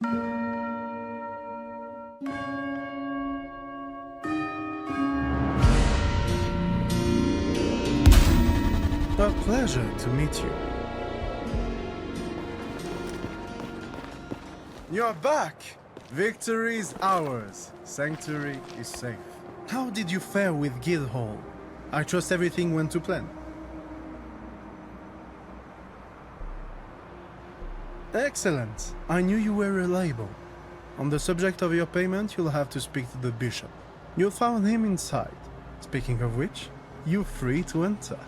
A pleasure to meet you. You're back! Victory is ours. Sanctuary is safe. How did you fare with Guildhall? I trust everything went to plan. Excellent. I knew you were reliable. On the subject of your payment, you'll have to speak to the bishop. You'll find him inside. Speaking of which, you're free to enter.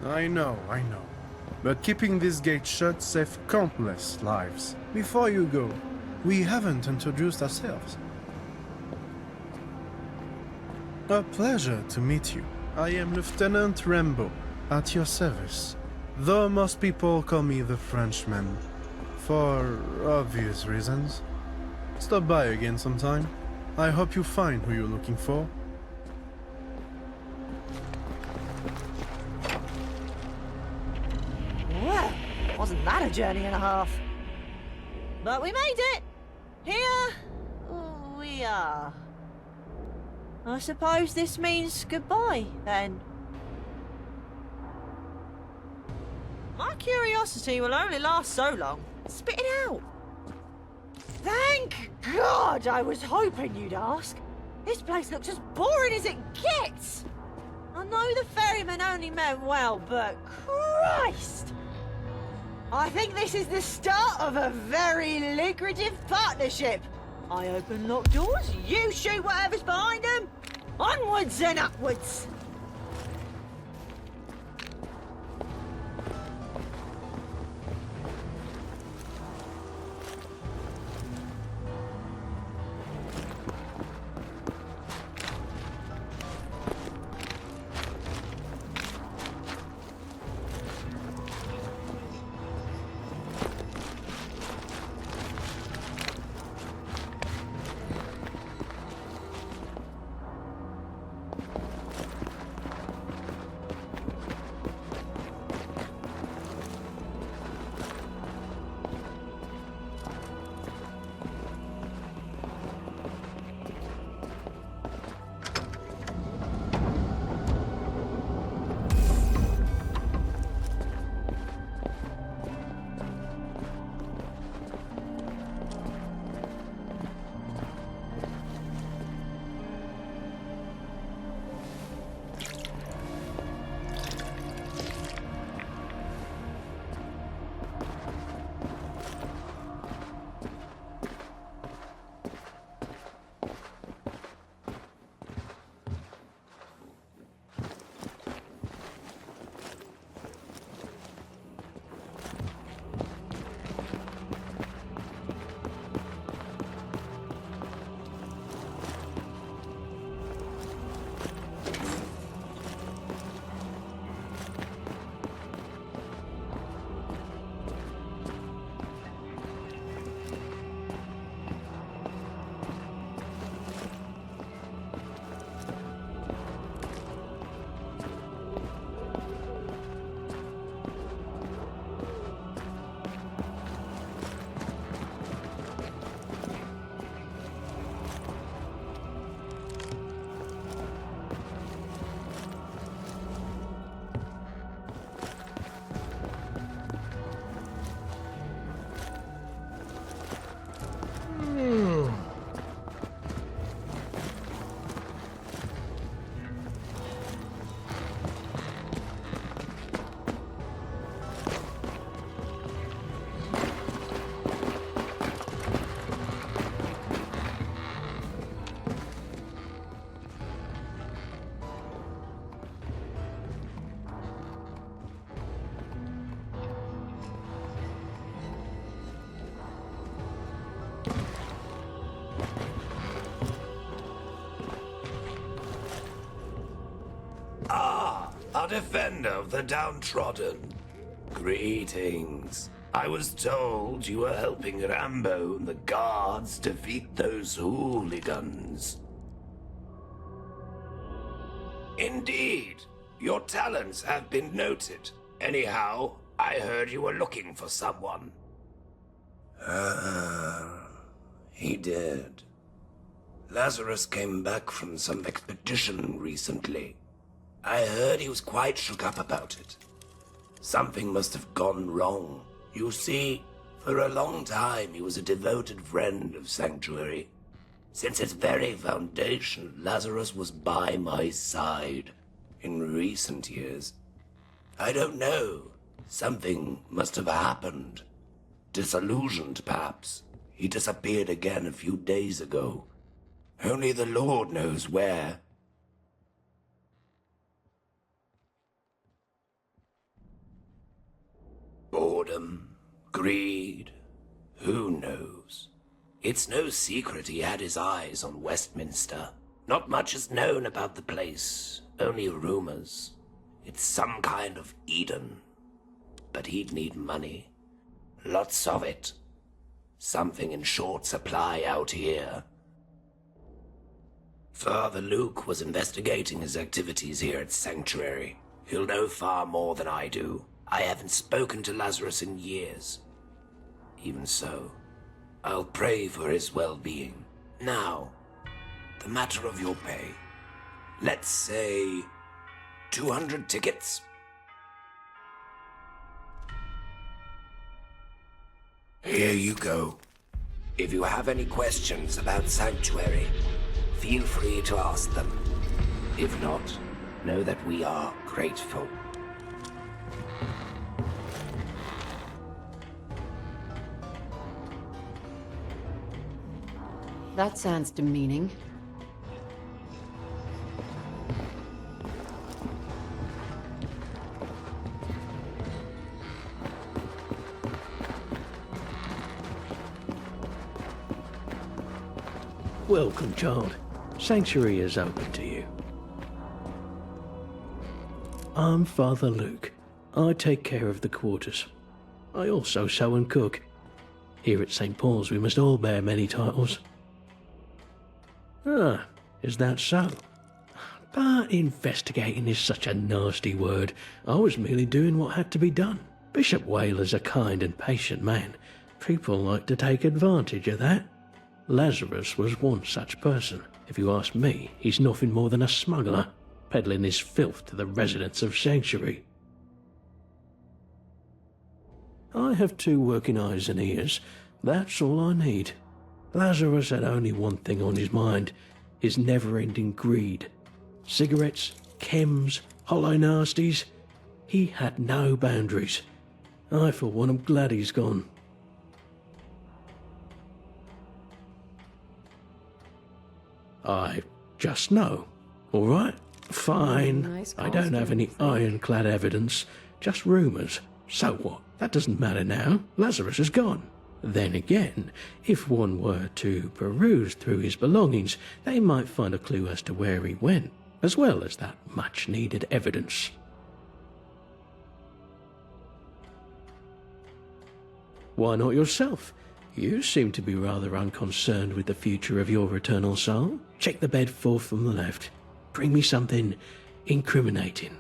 I know. But keeping this gate shut saved countless lives. Before you go, we haven't introduced ourselves. A pleasure to meet you. I am Lieutenant Rambo, at your service. Though most people call me the Frenchman, for obvious reasons. Stop by again sometime. I hope you find who you're looking for. Well, wasn't that a journey and a half? But we made it! Here we are. I suppose this means goodbye, then. My curiosity will only last so long. Spit it out! Thank God! I was hoping you'd ask. This place looks as boring as it gets! I know the ferryman only meant well, but Christ! I think this is the start of a very lucrative partnership. I open locked doors, you shoot whatever's behind them. Onwards and upwards. A defender of the downtrodden. Greetings. I was told you were helping Rambo and the guards defeat those hooligans. Indeed, your talents have been noted. Anyhow, I heard you were looking for someone. He did. Lazarus came back from some expedition recently. I heard he was quite shook up about it. Something must have gone wrong. You see, for a long time he was a devoted friend of Sanctuary. Since its very foundation, Lazarus was by my side. In recent years, I don't know. Something must have happened. Disillusioned, perhaps. He disappeared again a few days ago. Only the Lord knows where. Boredom, greed, who knows? It's no secret he had his eyes on Westminster. Not much is known about the place, only rumors. It's some kind of Eden. But he'd need money. Lots of it. Something in short supply out here. Father Luke was investigating his activities here at Sanctuary. He'll know far more than I do. I haven't spoken to Lazarus in years. Even so, I'll pray for his well-being. Now, the matter of your pay. Let's say 200 tickets. Here you go. If you have any questions about Sanctuary, feel free to ask them. If not, know that we are grateful. That sounds demeaning. Welcome, child. Sanctuary is open to you. I'm Father Luke. I take care of the quarters. I also sew and cook. Here at St. Paul's we must all bear many titles. Ah, is that so? But investigating is such a nasty word. I was merely doing what had to be done. Bishop Whaler's a kind and patient man. People like to take advantage of that. Lazarus was one such person. If you ask me, he's nothing more than a smuggler, peddling his filth to the residents of Sanctuary. I have 2 working eyes and ears. That's all I need. Lazarus had only one thing on his mind, his never-ending greed. Cigarettes, chems, hollow nasties. He had no boundaries. I, for one, am glad he's gone. I just know. All right? Fine. Nice I don't have any ironclad evidence, just rumours. So what? That doesn't matter now. Lazarus is gone. Then again, if one were to peruse through his belongings, they might find a clue as to where he went, as well as that much-needed evidence. Why not yourself? You seem to be rather unconcerned with the future of your eternal soul. Check the bed 4th from the left. Bring me something incriminating.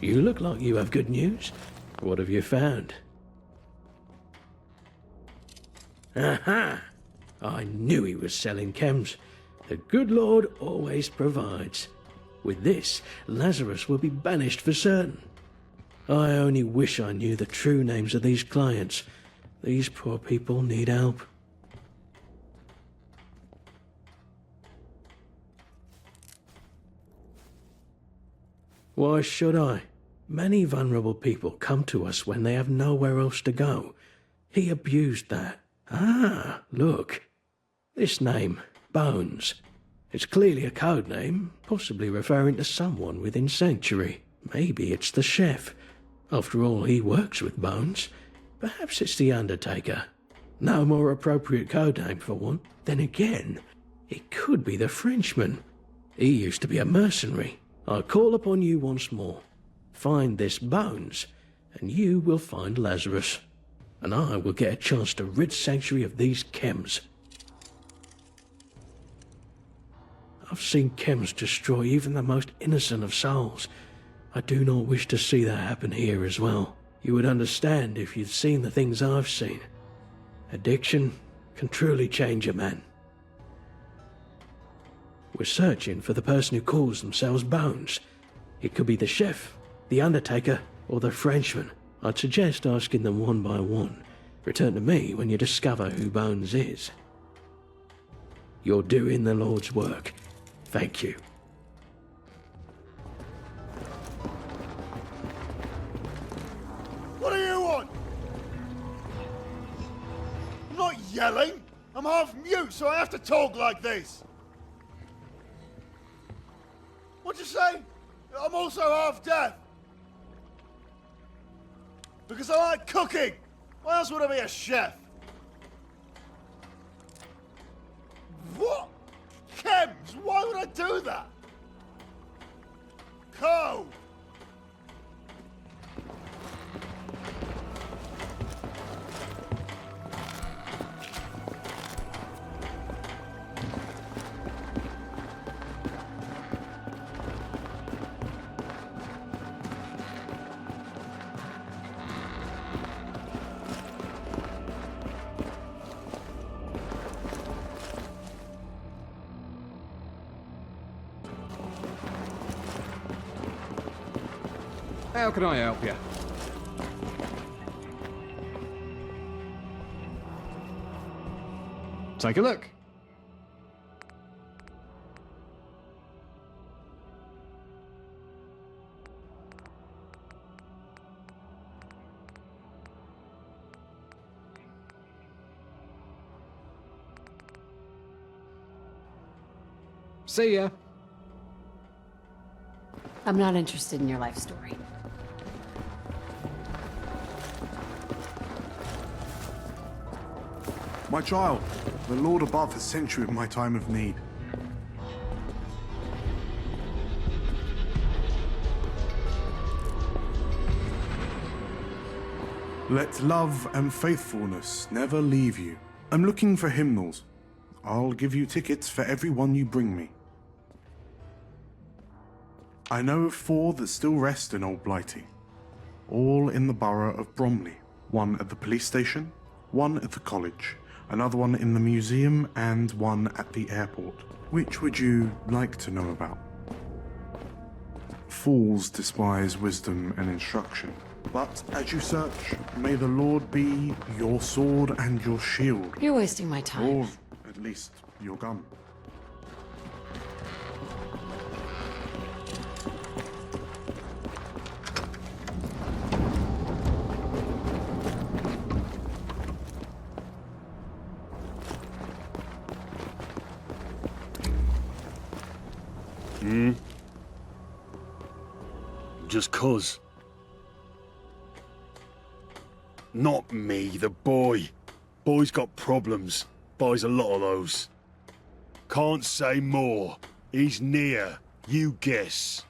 You look like you have good news. What have you found? Aha! I knew he was selling chems. The good Lord always provides. With this, Lazarus will be banished for certain. I only wish I knew the true names of these clients. These poor people need help. Why should I? Many vulnerable people come to us when they have nowhere else to go. He abused that. Ah, look. This name, Bones. It's clearly a code name, possibly referring to someone within Sanctuary. Maybe it's the chef. After all, he works with Bones. Perhaps it's the Undertaker. No more appropriate code name for one. Then again, it could be the Frenchman. He used to be a mercenary. I call upon you once more. Find this Bones, and you will find Lazarus. And I will get a chance to rid Sanctuary of these chems. I've seen chems destroy even the most innocent of souls. I do not wish to see that happen here as well. You would understand if you'd seen the things I've seen. Addiction can truly change a man. We're searching for the person who calls themselves Bones. It could be the chef, the Undertaker, or the Frenchman. I'd suggest asking them one by one. Return to me when you discover who Bones is. You're doing the Lord's work. Thank you. What do you want? I'm not yelling. I'm half mute, so I have to talk like this. What'd you say? I'm also half deaf. Because I like cooking. Why else would I be a chef? What? Chems? Why would I do that? Co! How can I help you? Take a look. See ya. I'm not interested in your life story. My child, the Lord above has sent you in my time of need. Let love and faithfulness never leave you. I'm looking for hymnals. I'll give you tickets for every one you bring me. I know of 4 that still rest in Old Blighty, all in the borough of Bromley. 1 at the police station, 1 at the college, another one in the museum, and 1 at the airport. Which would you like to know about? Fools despise wisdom and instruction. But as you search, may the Lord be your sword and your shield. You're wasting my time. Or at least your gun. Just 'cause. Not me, the boy. Boy's got problems. Buys a lot of those. Can't say more. He's near. You guess.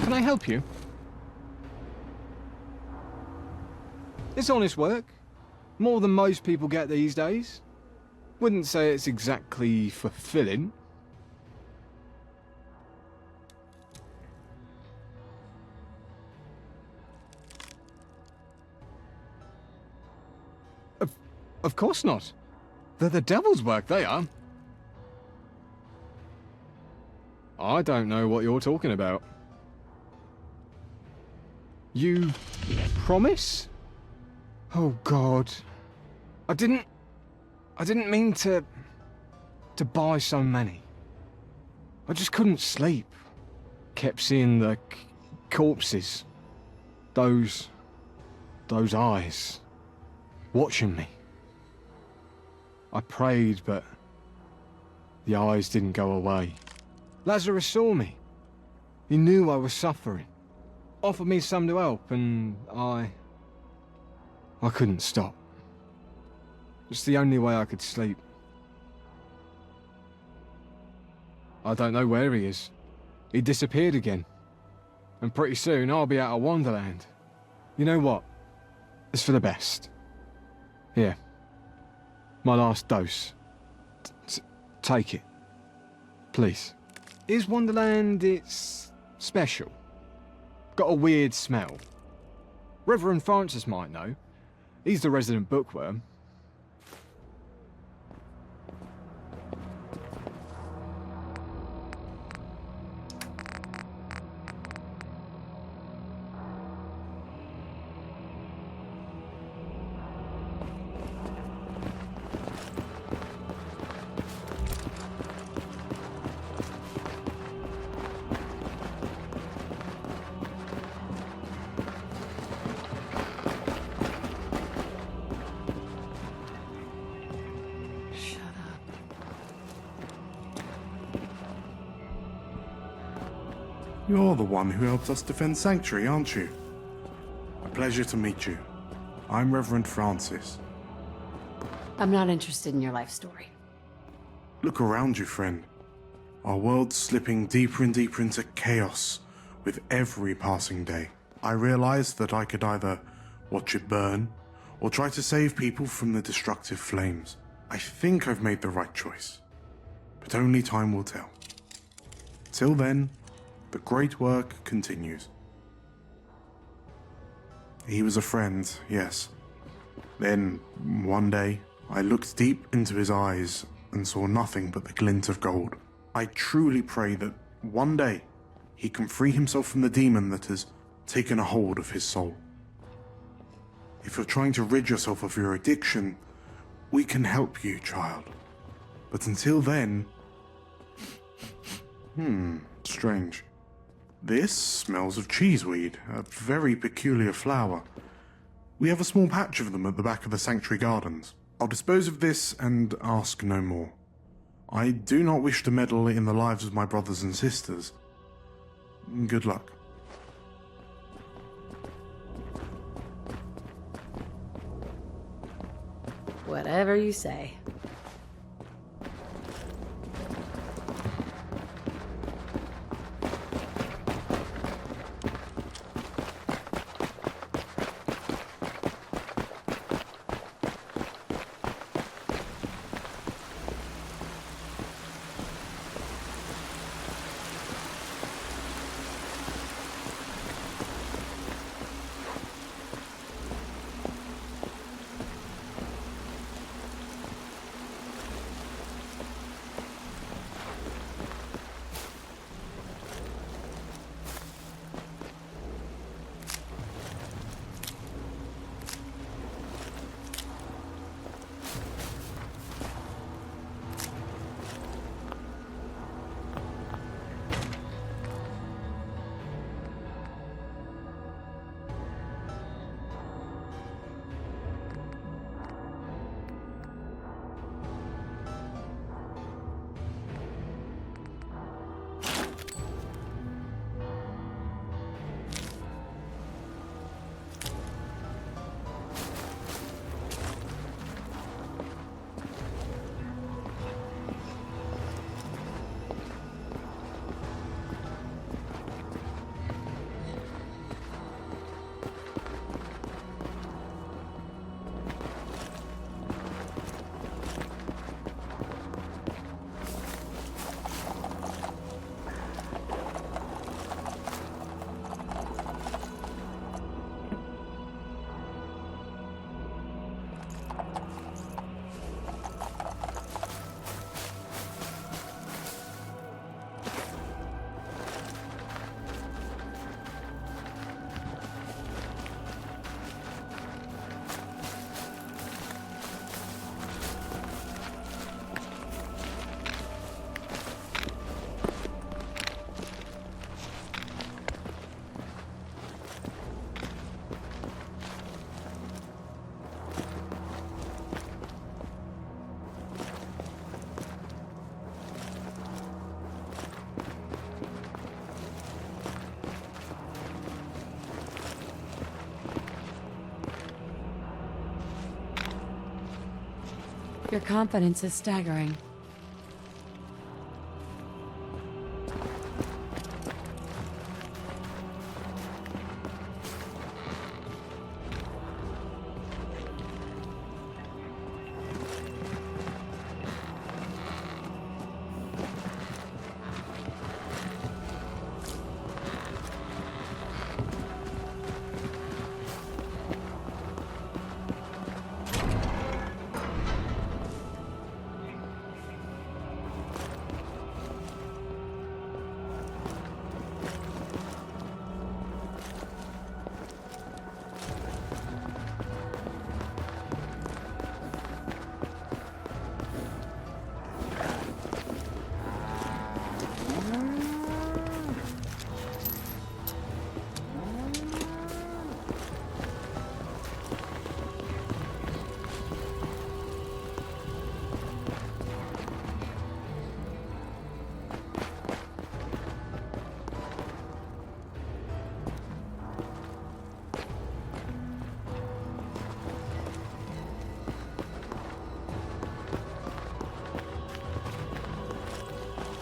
Can I help you? It's honest work. More than most people get these days. Wouldn't say it's exactly fulfilling. Of course not. They're the devil's work, they are. I don't know what you're talking about. You promise? Oh God. I didn't mean to buy so many. I just couldn't sleep. Kept seeing the corpses. Those eyes. Watching me. I prayed, but the eyes didn't go away. Lazarus saw me. He knew I was suffering. Offered me some to help, and I couldn't stop. It's the only way I could sleep. I don't know where he is. He disappeared again. And pretty soon I'll be out of Wonderland. You know what? It's for the best. Here. My last dose. Take it. Please. Is Wonderland, it's special? Got a weird smell. Reverend Francis might know. He's the resident bookworm. You're the one who helped us defend Sanctuary, aren't you? A pleasure to meet you. I'm Reverend Francis. I'm not interested in your life story. Look around you, friend. Our world's slipping deeper and deeper into chaos with every passing day. I realized that I could either watch it burn or try to save people from the destructive flames. I think I've made the right choice, but only time will tell. Till then, the great work continues. He was a friend, yes. Then, one day, I looked deep into his eyes and saw nothing but the glint of gold. I truly pray that one day he can free himself from the demon that has taken a hold of his soul. If you're trying to rid yourself of your addiction, we can help you, child. But until then... strange. This smells of cheeseweed, a very peculiar flower. We have a small patch of them at the back of the Sanctuary Gardens. I'll dispose of this and ask no more. I do not wish to meddle in the lives of my brothers and sisters. Good luck. Whatever you say. Your confidence is staggering.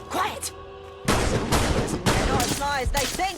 Quiet! They're not as sly as they think.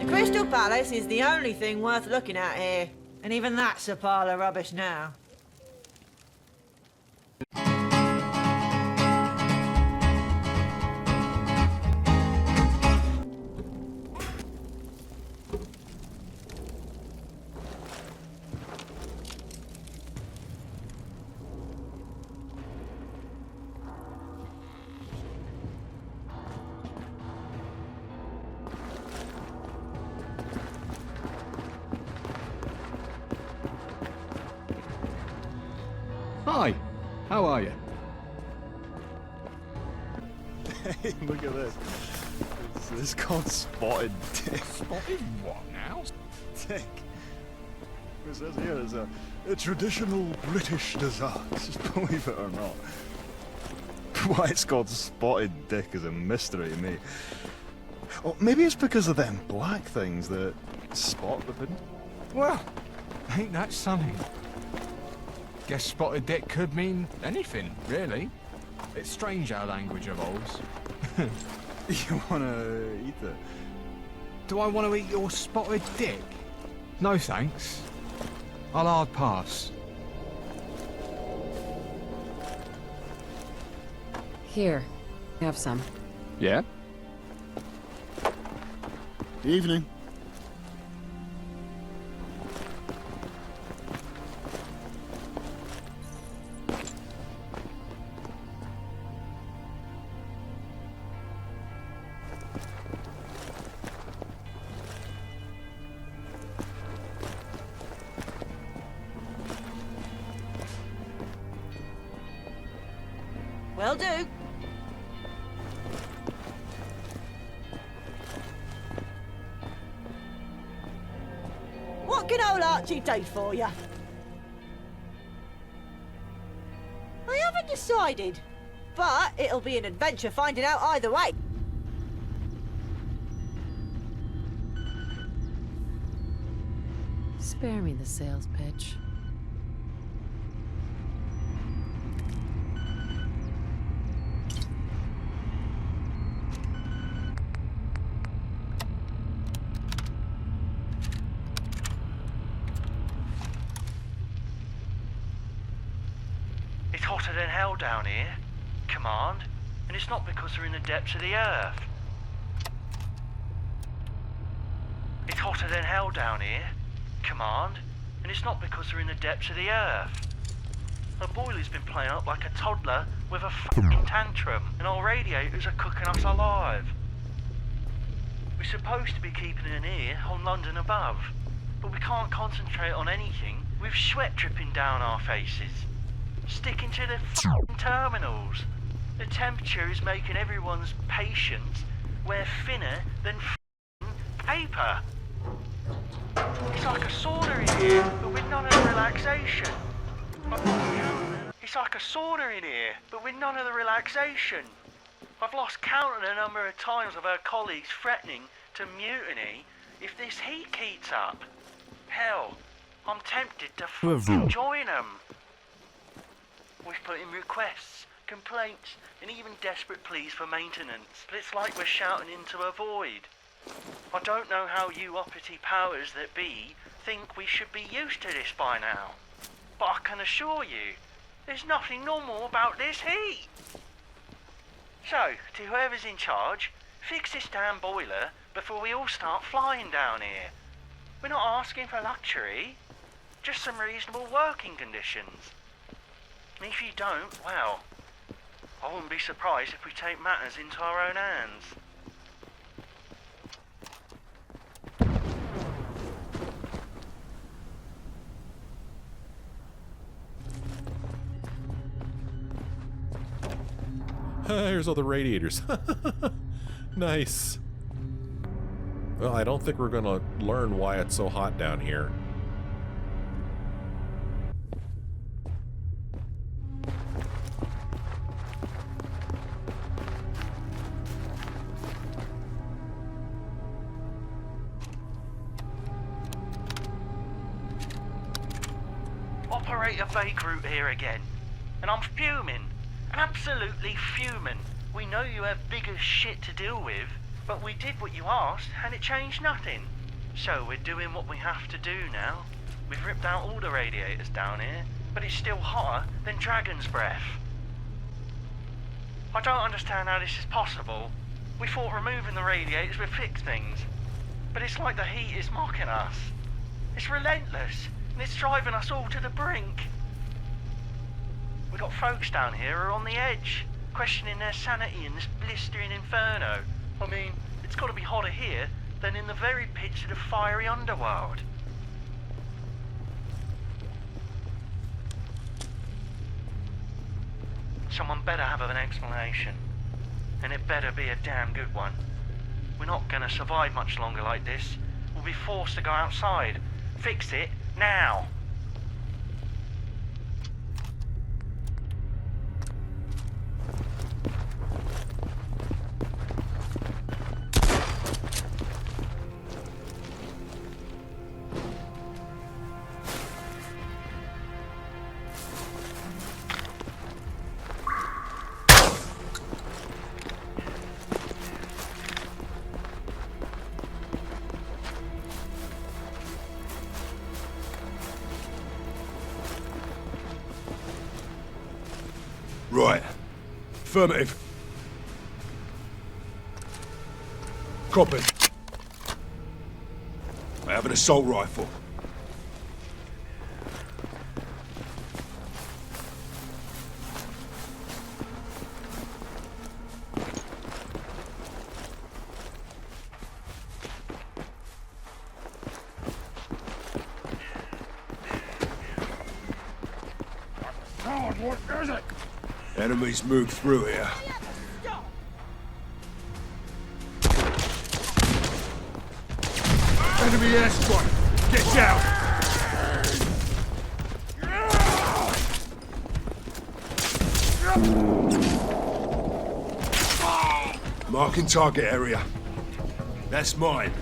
Crystal Palace is the only thing worth looking at here, and even that's a pile of rubbish now. Hi, how are you? Hey, look at this. This is called Spotted Dick. Spotted what now? Dick. It says here it's a traditional British dessert, believe it or not. Why it's called Spotted Dick is a mystery to me. Or maybe it's because of them black things that spot the pudding. Well, ain't that something? Guess spotted dick could mean anything, really. It's strange how language evolves. You wanna eat it? Do I want to eat your spotted dick? No thanks. I'll hard pass. Here, have some. Yeah? Evening. Will do. What can old Archie do for you? I haven't decided, but it'll be an adventure finding out either way. Spare me the sales pitch. It's hotter than hell down here, Command, and it's not because we're in the depths of the earth. It's hotter than hell down here, Command, and it's not because we're in the depths of the earth. The boiler's been playing up like a toddler with a fucking tantrum, and our radiators are cooking us alive. We're supposed to be keeping an ear on London above, but we can't concentrate on anything with sweat dripping down our faces. Sticking to the f***ing terminals. The temperature is making everyone's patience wear thinner than f***ing paper. It's like a sauna in here, but with none of the relaxation. It's like a sauna in here, but with none of the relaxation. I've lost count of the number of times I've heard colleagues threatening to mutiny if this heat keeps up. Hell, I'm tempted to f***ing join them. We've put in requests, complaints, and even desperate pleas for maintenance, but it's like we're shouting into a void. I don't know how you uppity powers that be think we should be used to this by now, but I can assure you, there's nothing normal about this heat. So, to whoever's in charge, fix this damn boiler before we all start flying down here. We're not asking for luxury, just some reasonable working conditions. And if you don't, well, I wouldn't be surprised if we take matters into our own hands. Here's all the radiators. Nice. Well, I don't think we're gonna learn why it's so hot down here. Operator Vagrant here again, and I'm fuming. Absolutely fuming. We know you have bigger shit to deal with, but we did what you asked and it changed nothing. So we're doing what we have to do now. We've ripped out all the radiators down here, but it's still hotter than dragon's breath. I don't understand how this is possible. We thought removing the radiators would fix things, but it's like the heat is mocking us. It's relentless, and it's driving us all to the brink. We got folks down here who are on the edge, questioning their sanity in this blistering inferno. I mean, it's got to be hotter here than in the very pits of the fiery underworld. Someone better have an explanation, and it better be a damn good one. We're not gonna survive much longer like this. We'll be forced to go outside. Fix it now. Right. Affirmative. Copy. I have an assault rifle. What is it? Enemies move through here. Enemy airstrike! Get down! Marking target area. That's mine.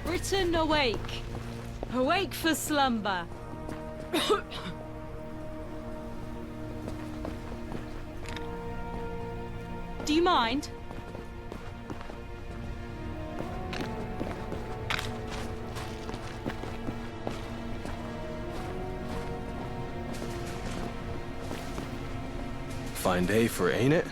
Britain awake. Awake for slumber. Do you mind? Fine day for it, ain't it?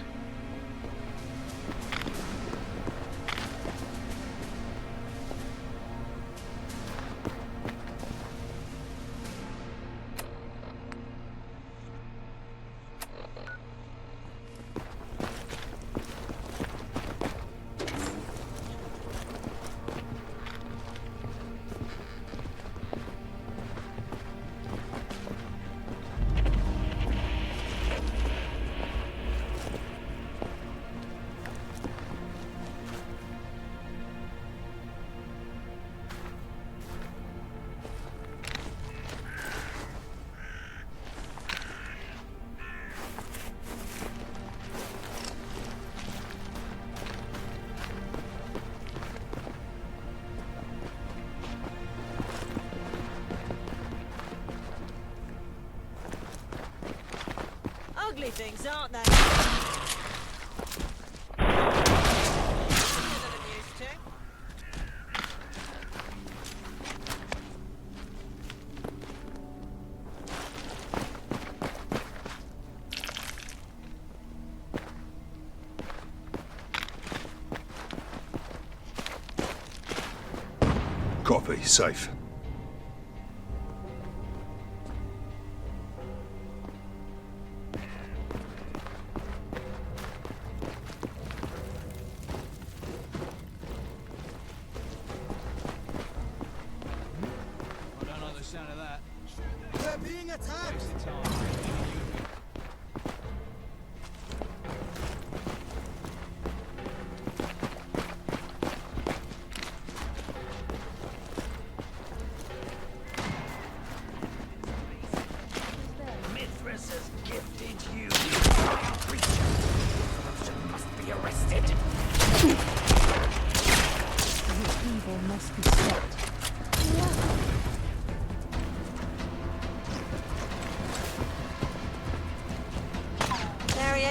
Ugly things, aren't they? Copy. Safe.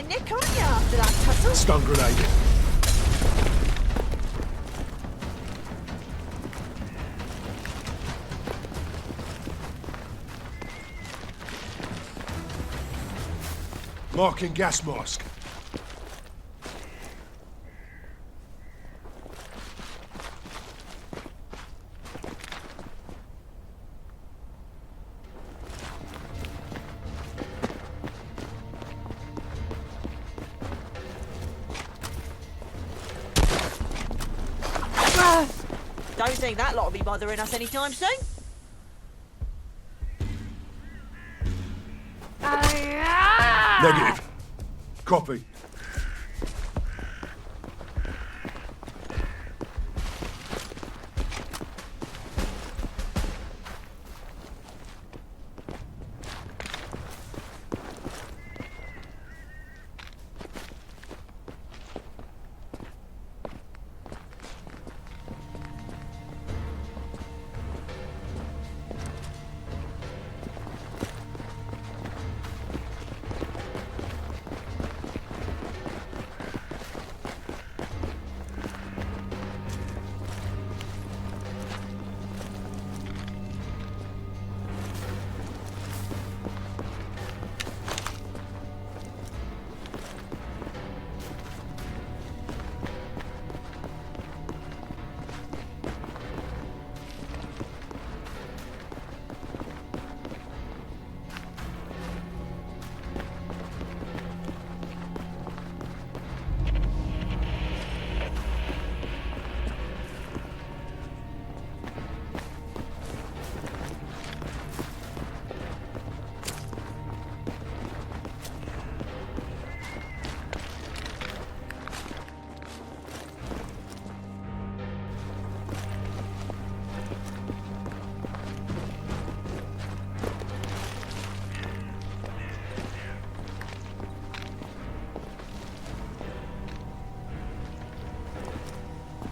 Nick, aren't you, after that tussle? Stun grenade. Marking gas mask. Don't think that lot will be bothering us anytime soon. Negative. Copy.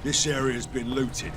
This area's been looted.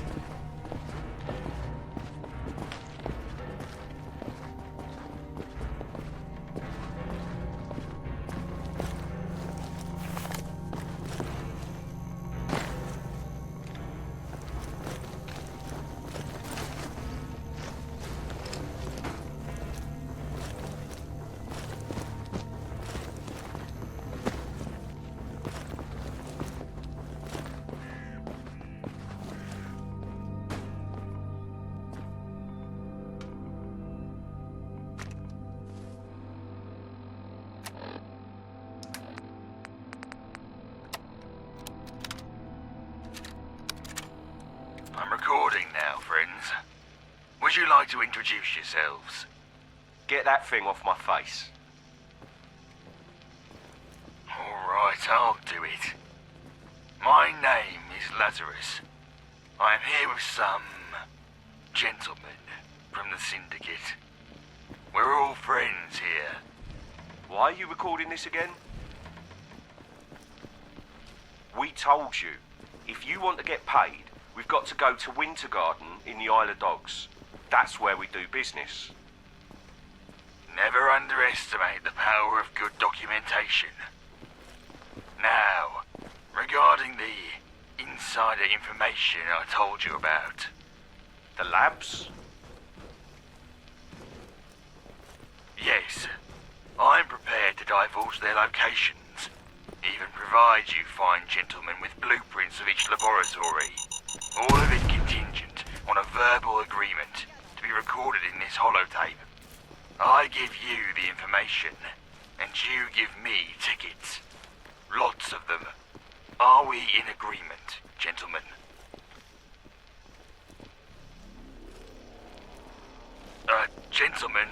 I'm recording now, friends. Would you like to introduce yourselves? Get that thing off my face. Alright, I'll do it. My name is Lazarus. I am here with some gentlemen from the Syndicate. We're all friends here. Why are you recording this again? We told you, if you want to get paid, we've got to go to Winter Garden in the Isle of Dogs. That's where we do business. Never underestimate the power of good documentation. Now, regarding the insider information I told you about. The labs? Yes, I'm prepared to divulge their locations, even provide you fine gentlemen with blueprints of each laboratory. All of it contingent on a verbal agreement to be recorded in this holotape. I give you the information, and you give me tickets. Lots of them. Are we in agreement, gentlemen? Gentlemen,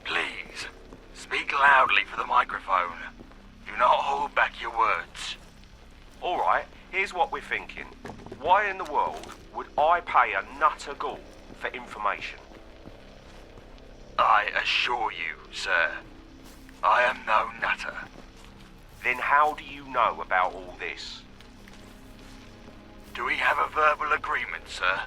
please, speak loudly for the microphone. Do not hold back your words. Alright, here's what we're thinking. Why in the world would I pay a nutter ghoul for information? I assure you, sir, I am no nutter. Then how do you know about all this? Do we have a verbal agreement, sir?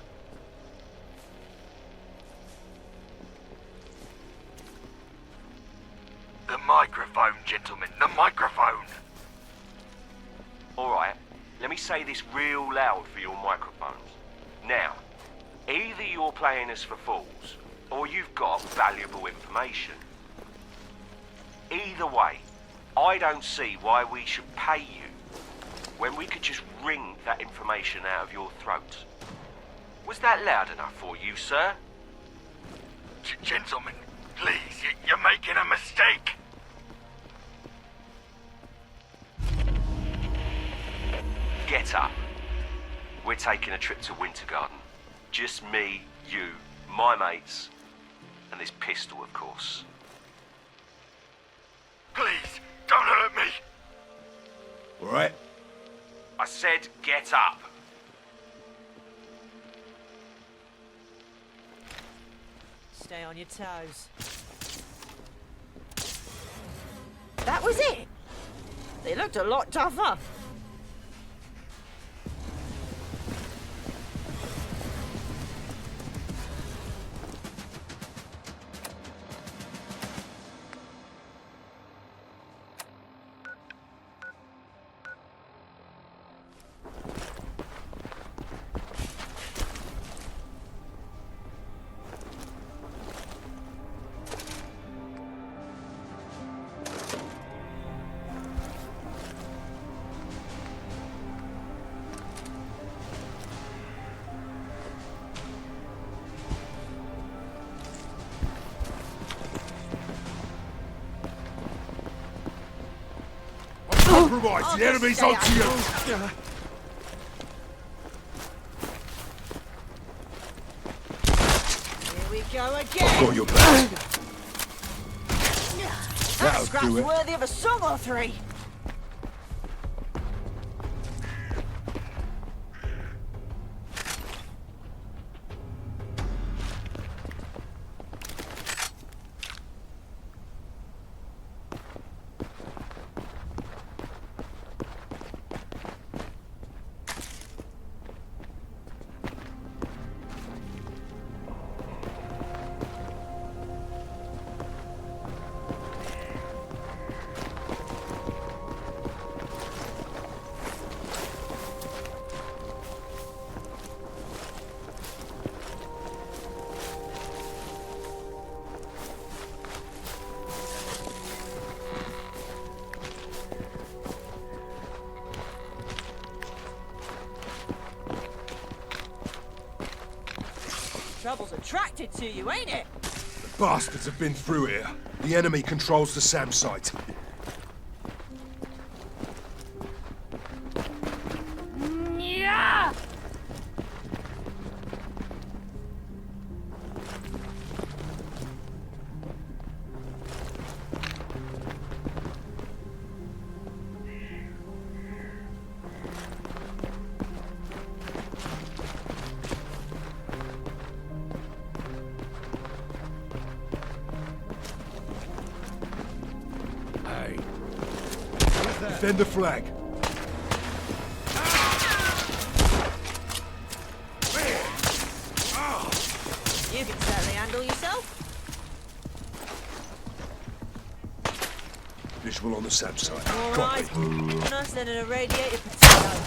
The microphone, gentlemen, the microphone! Alright, let me say this real loud for your microphones. Now, either you're playing us for fools, or you've got valuable information. Either way, I don't see why we should pay you when we could just wring that information out of your throat. Was that loud enough for you, sir? Gentlemen, please, you're making a mistake. Get up. We're taking a trip to Winter Garden. Just me, you, my mates, and this pistol, of course. Please, don't hurt me. All right? I said get up. Stay on your toes. That was it. They looked a lot tougher. Compromise, the enemy's onto you! Here we go again. I've got your back. That That'll scrap's do it. worthy of a song or three. trouble's attracted to you, ain't it? The bastards have been through here. The enemy controls the SAM site. Yeah! Defend the flag. You can certainly handle yourself. Visual on the SAM site. All Copy. right. Nice then, and a radiator potato.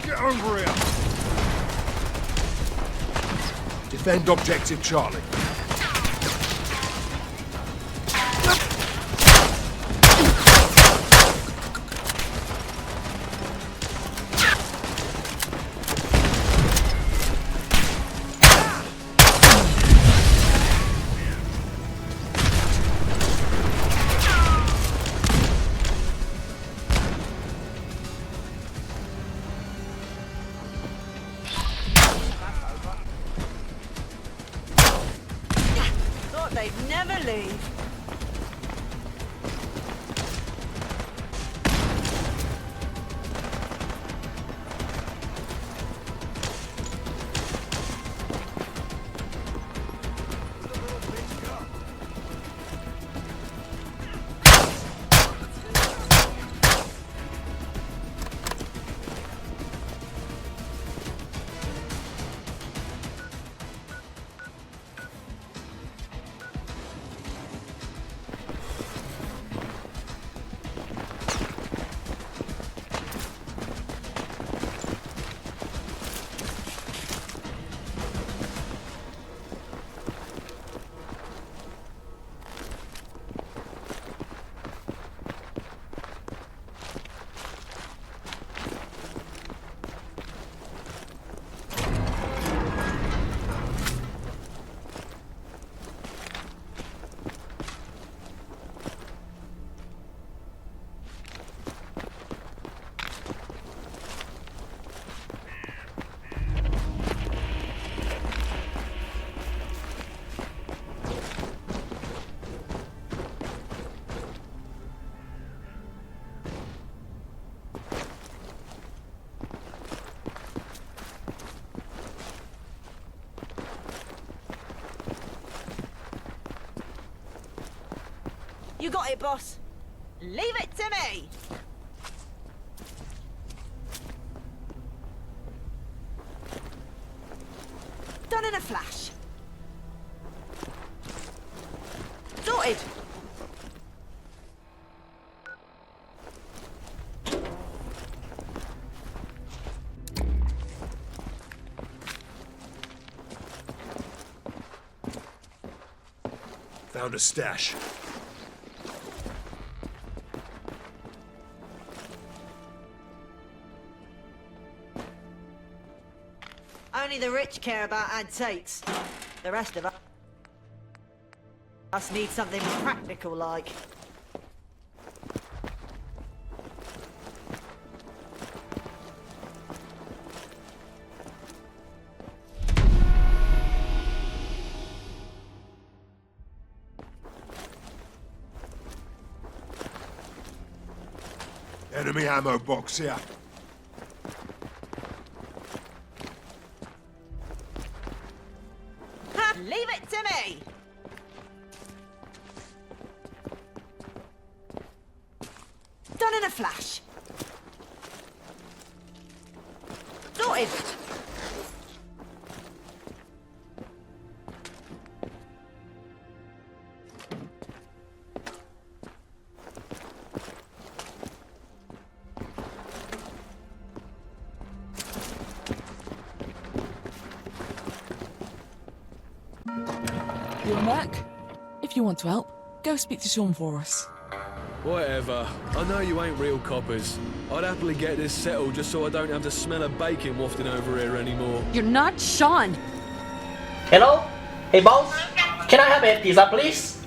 Get over here. Defend objective Charlie. Thought they'd never leave. You got it, boss. Leave it to me. Done in a flash. Sorted. Found a stash. Only the rich care about antiques. The rest of us need something practical like. Enemy ammo box here. Leave it to me! Done in a flash. Sorted. You're a merc? If you want to help, go speak to Sean for us. Whatever. I know you ain't real coppers. I'd happily get this settled just so I don't have the smell of bacon wafting over here anymore. You're not Sean. Hello? Hey boss, can I have a pizza please?